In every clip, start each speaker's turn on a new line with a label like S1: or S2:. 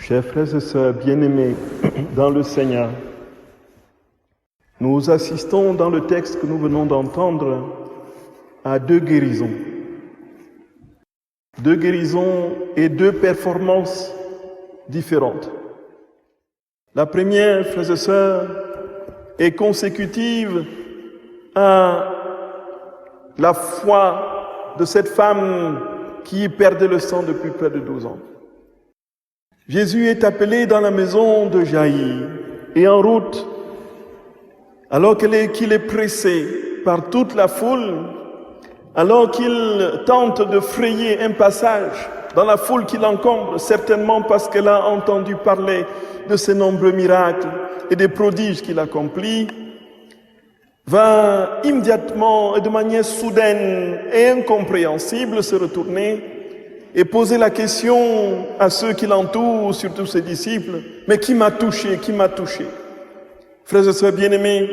S1: Chers frères et sœurs bien-aimés dans le Seigneur, nous assistons dans le texte que nous venons d'entendre à deux guérisons. Deux guérisons et deux performances différentes. La première, frères et sœurs, est consécutive à la foi de cette femme qui perdait le sang depuis près de 12 ans. Jésus est appelé dans la maison de Jaïr et en route, alors qu'il est pressé par toute la foule, alors qu'il tente de frayer un passage dans la foule qui l'encombre, certainement parce qu'elle a entendu parler de ses nombreux miracles et des prodiges qu'il accomplit, va immédiatement et de manière soudaine et incompréhensible se retourner et poser la question à ceux qui l'entourent, surtout ses disciples, « Mais qui m'a touché? Qui m'a touché ?» Frères et sœurs bien-aimés,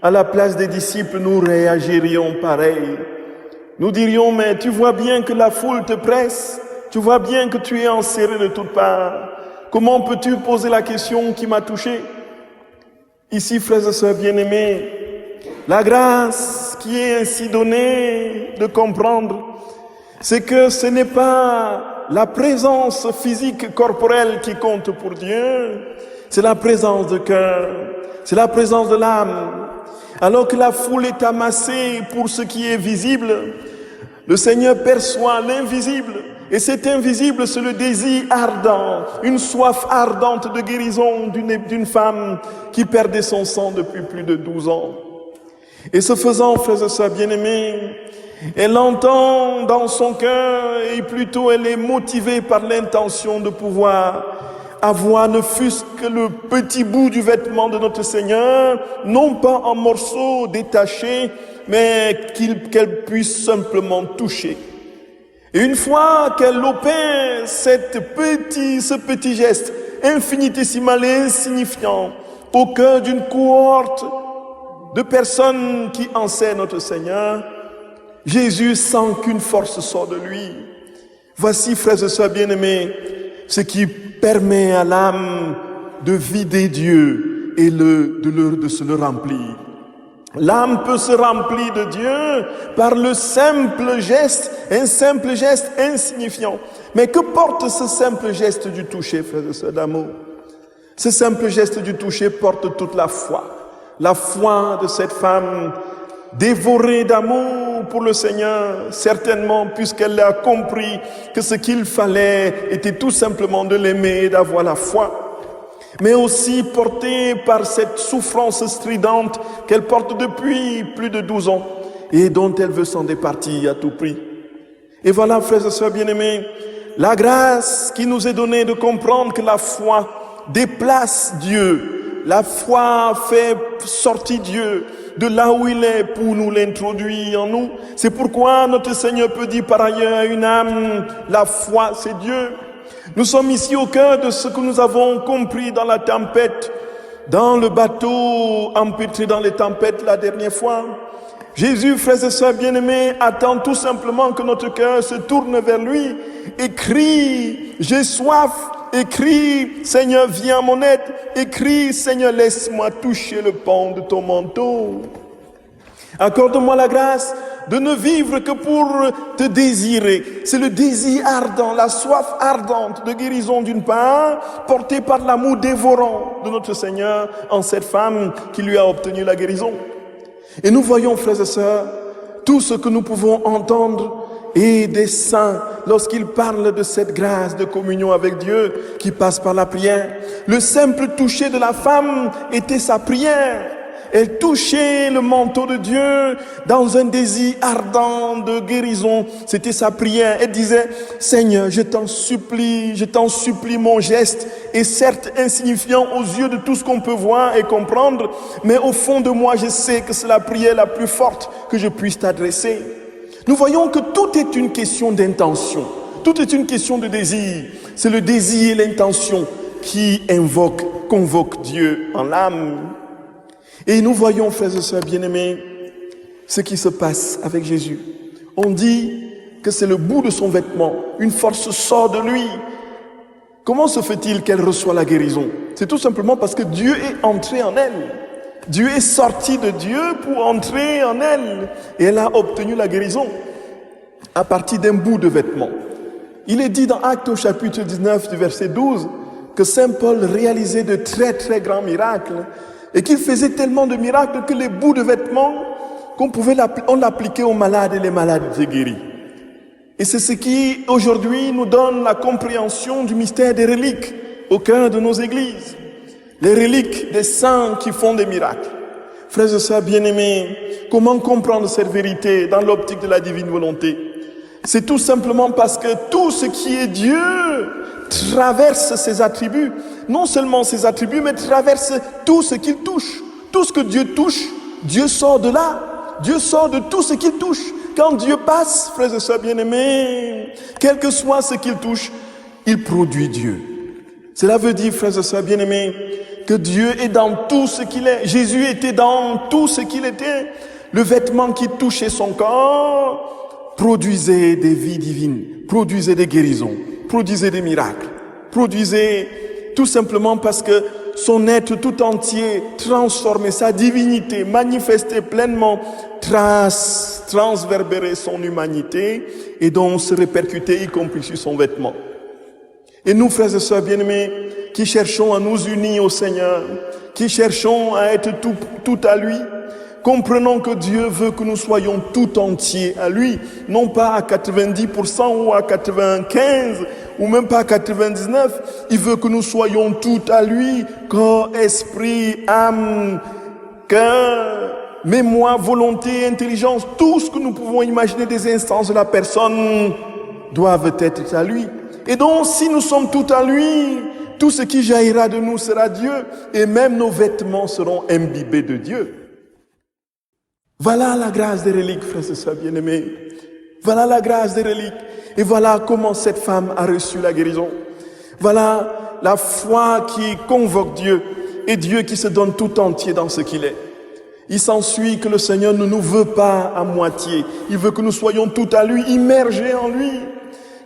S1: à la place des disciples, nous réagirions pareil. Nous dirions, mais tu vois bien que la foule te presse, tu vois bien que tu es enserré de toutes parts. Comment peux-tu poser la question qui m'a touché? Ici, frères et sœurs bien-aimés, la grâce qui est ainsi donnée de comprendre, c'est que ce n'est pas la présence physique corporelle qui compte pour Dieu, c'est la présence de cœur, c'est la présence de l'âme. Alors que la foule est amassée pour ce qui est visible, le Seigneur perçoit l'invisible. Et cet invisible, c'est le désir ardent, une soif ardente de guérison d'une femme qui perdait son sang depuis plus de 12 ans. Et ce faisant, frères et sœurs bien-aimés, elle entend dans son cœur, et plutôt elle est motivée par l'intention de pouvoir avoir ne fût-ce que le petit bout du vêtement de notre Seigneur, non pas en morceaux détachés, mais qu'elle puisse simplement toucher. Et une fois qu'elle opère ce petit geste infinitésimal et insignifiant au cœur d'une cohorte de personnes qui enseignent notre Seigneur, Jésus sent qu'une force sort de lui. Voici, frères et sœurs bien-aimés, ce qui permet à l'âme de vider Dieu et de se le remplir. L'âme peut se remplir de Dieu par le simple geste, un simple geste insignifiant. Mais que porte ce simple geste du toucher, frères et sœurs d'amour? Ce simple geste du toucher porte toute la foi de cette femme dévorée d'amour pour le Seigneur, certainement puisqu'elle a compris que ce qu'il fallait était tout simplement de l'aimer et d'avoir la foi. Mais aussi portée par cette souffrance stridente qu'elle porte depuis plus de 12 ans et dont elle veut s'en départir à tout prix. Et voilà, frères et sœurs bien-aimés, la grâce qui nous est donnée de comprendre que la foi déplace Dieu. La foi fait sortir Dieu de là où il est pour nous l'introduire en nous. C'est pourquoi notre Seigneur peut dire par ailleurs à une âme, la foi c'est Dieu. Nous sommes ici au cœur de ce que nous avons compris dans la tempête, dans le bateau empêtré dans les tempêtes la dernière fois. Jésus, frères et sœurs bien-aimés, attend tout simplement que notre cœur se tourne vers lui et crie, j'ai soif, et crie, Seigneur, viens à mon aide, et crie, Seigneur, laisse-moi toucher le pan de ton manteau. Accorde-moi la grâce de ne vivre que pour te désirer. C'est le désir ardent, la soif ardente de guérison d'une part, portée par l'amour dévorant de notre Seigneur en cette femme qui lui a obtenu la guérison. Et nous voyons, frères et sœurs, tout ce que nous pouvons entendre et des saints lorsqu'ils parlent de cette grâce de communion avec Dieu qui passe par la prière. Le simple toucher de la femme était sa prière. Elle touchait le manteau de Dieu dans un désir ardent de guérison. C'était sa prière. Elle disait, Seigneur, je t'en supplie mon geste est certes insignifiant aux yeux de tout ce qu'on peut voir et comprendre, mais au fond de moi, je sais que c'est la prière la plus forte que je puisse t'adresser. Nous voyons que tout est une question d'intention. Tout est une question de désir. C'est le désir et l'intention qui convoquent Dieu en l'âme. Et nous voyons, frères et sœurs bien-aimés, ce qui se passe avec Jésus. On dit que c'est le bout de son vêtement. Une force sort de lui. Comment se fait-il qu'elle reçoit la guérison? C'est tout simplement parce que Dieu est entré en elle. Dieu est sorti de Dieu pour entrer en elle. Et elle a obtenu la guérison à partir d'un bout de vêtement. Il est dit dans Actes au chapitre 19 du verset 12 que Saint Paul réalisait de très très grands miracles et qu'il faisait tellement de miracles que les bouts de vêtements on l'appliquait aux malades et les malades étaient guéris. Et c'est ce qui aujourd'hui nous donne la compréhension du mystère des reliques au cœur de nos églises. Les reliques des saints qui font des miracles. Frères et sœurs bien-aimés, comment comprendre cette vérité dans l'optique de la divine volonté? C'est tout simplement parce que tout ce qui est Dieu traverse ses attributs. Non seulement ses attributs, mais traverse tout ce qu'il touche. Tout ce que Dieu touche, Dieu sort de là. Dieu sort de tout ce qu'il touche. Quand Dieu passe, frères et sœurs bien-aimés, quel que soit ce qu'il touche, il produit Dieu. Cela veut dire, frères et sœurs bien-aimés, que Dieu est dans tout ce qu'il est. Jésus était dans tout ce qu'il était. Le vêtement qui touchait son corps produisait des vies divines, produisait des guérisons, produisait des miracles, produisait tout simplement parce que son être tout entier transformait sa divinité, manifestait pleinement, transverbérait son humanité et donc se répercutait y compris sur son vêtement. Et nous, frères et sœurs bien-aimés, qui cherchons à nous unir au Seigneur, qui cherchons à être tout à lui, comprenons que Dieu veut que nous soyons tout entiers à lui, non pas à 90% ou à 95% ou même pas à 99%. Il veut que nous soyons tout à lui, corps, esprit, âme, cœur, mémoire, volonté, intelligence, tout ce que nous pouvons imaginer des instances de la personne doivent être à lui. Et donc, si nous sommes tout à lui, tout ce qui jaillira de nous sera Dieu, et même nos vêtements seront imbibés de Dieu. Voilà la grâce des reliques, frères et sœurs bien-aimés. Voilà la grâce des reliques. Et voilà comment cette femme a reçu la guérison. Voilà la foi qui convoque Dieu, et Dieu qui se donne tout entier dans ce qu'il est. Il s'ensuit que le Seigneur ne nous veut pas à moitié. Il veut que nous soyons tout à lui, immergés en lui.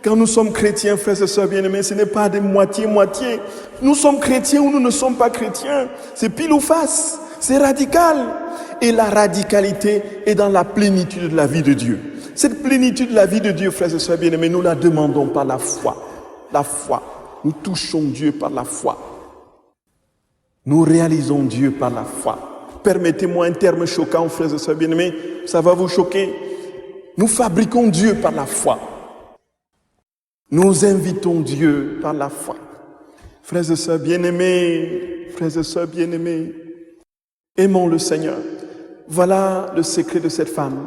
S1: Quand nous sommes chrétiens, frères et sœurs bien-aimés, ce n'est pas des moitié-moitié. Nous sommes chrétiens ou nous ne sommes pas chrétiens. C'est pile ou face. C'est radical. Et la radicalité est dans la plénitude de la vie de Dieu. Cette plénitude de la vie de Dieu, frères et sœurs bien-aimés, nous la demandons par la foi. La foi. Nous touchons Dieu par la foi. Nous réalisons Dieu par la foi. Permettez-moi un terme choquant, frères et sœurs bien-aimés. Ça va vous choquer. Nous fabriquons Dieu par la foi. Nous invitons Dieu par la foi. Frères et sœurs bien-aimés, frères et sœurs bien-aimés, aimons le Seigneur. Voilà le secret de cette femme.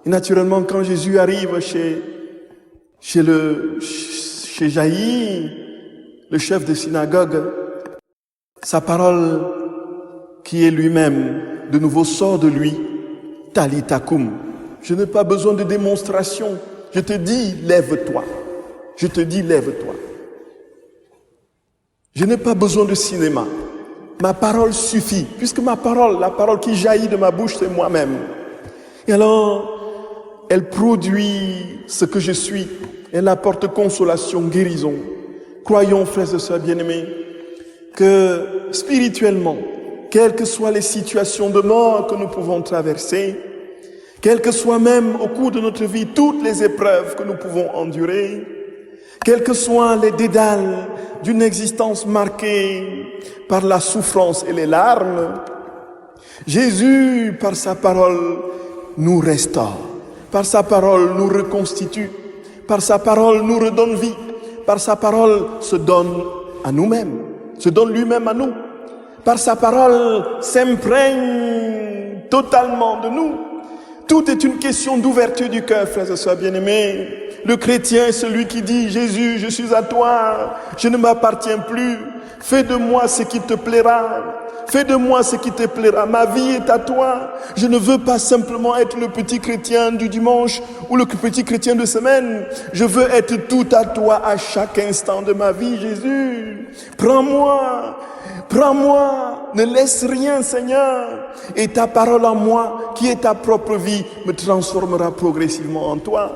S1: Et naturellement, quand Jésus arrive chez Jaïr, le chef de synagogue, sa parole, qui est lui-même, de nouveau sort de lui, Talitha koum. Je n'ai pas besoin de démonstration. Je te dis, lève-toi. Je te dis, lève-toi. Je n'ai pas besoin de cinéma. Ma parole suffit, puisque ma parole, la parole qui jaillit de ma bouche, c'est moi-même. Et alors, elle produit ce que je suis. Elle apporte consolation, guérison. Croyons, frères et sœurs bien-aimés, que spirituellement, quelles que soient les situations de mort que nous pouvons traverser, quelles que soient même au cours de notre vie toutes les épreuves que nous pouvons endurer, quels que soient les dédales d'une existence marquée par la souffrance et les larmes, Jésus, par sa parole, nous restaure. Par sa parole, nous reconstitue. Par sa parole, nous redonne vie. Par sa parole, se donne à nous-mêmes, se donne lui-même à nous. Par sa parole, s'imprègne totalement de nous. Tout est une question d'ouverture du cœur, frères et sœurs bien-aimés. Le chrétien est celui qui dit, Jésus, je suis à toi, je ne m'appartiens plus. Fais de moi ce qui te plaira. Fais de moi ce qui te plaira. Ma vie est à toi. Je ne veux pas simplement être le petit chrétien du dimanche ou le petit chrétien de semaine. Je veux être tout à toi à chaque instant de ma vie, Jésus. Prends-moi. Prends-moi, ne laisse rien, Seigneur. Et ta parole en moi, qui est ta propre vie, me transformera progressivement en toi.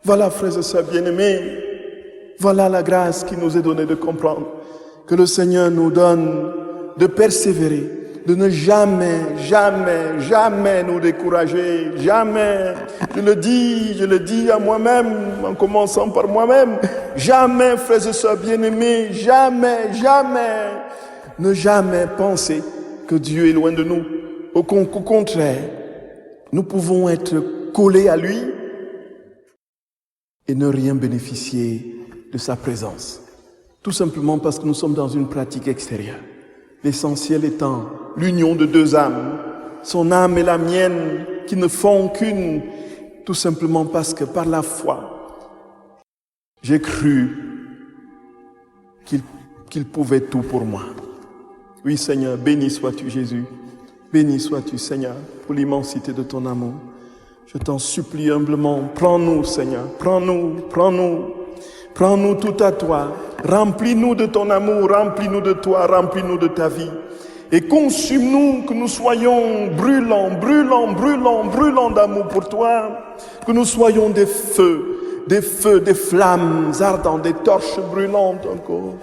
S1: Voilà, frères et sœurs bien-aimés, Voilà la grâce qui nous est donnée de comprendre. Que le Seigneur nous donne de persévérer, de ne jamais, jamais, jamais nous décourager, jamais. Je le dis à moi-même, en commençant par moi-même, jamais, frères et sœurs bien-aimés, jamais, jamais, ne jamais penser que Dieu est loin de nous. Au contraire, nous pouvons être collés à lui et ne rien bénéficier de sa présence. Tout simplement parce que nous sommes dans une pratique extérieure. L'essentiel étant l'union de deux âmes, son âme et la mienne, qui ne font qu'une, tout simplement parce que par la foi, j'ai cru qu'il pouvait tout pour moi. Oui Seigneur, béni sois-tu Jésus, béni sois-tu Seigneur, pour l'immensité de ton amour. Je t'en supplie humblement, prends-nous Seigneur, prends-nous tout à toi. Remplis-nous de ton amour, remplis-nous de toi, remplis-nous de ta vie. Et consume-nous, que nous soyons brûlants, brûlants, brûlants, brûlants d'amour pour toi. Que nous soyons des feux, des flammes ardentes, des torches brûlantes encore.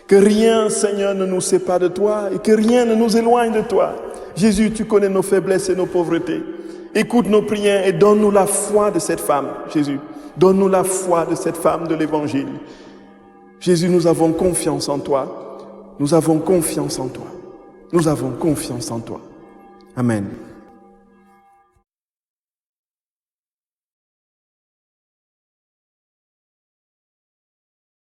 S1: Que rien, Seigneur, ne nous sépare de toi et que rien ne nous éloigne de toi. Jésus, tu connais nos faiblesses et nos pauvretés. Écoute nos prières et donne-nous la foi de cette femme, Jésus. Donne-nous la foi de cette femme de l'Évangile. Jésus, nous avons confiance en toi. Nous avons confiance en toi. Nous avons confiance en toi. Amen.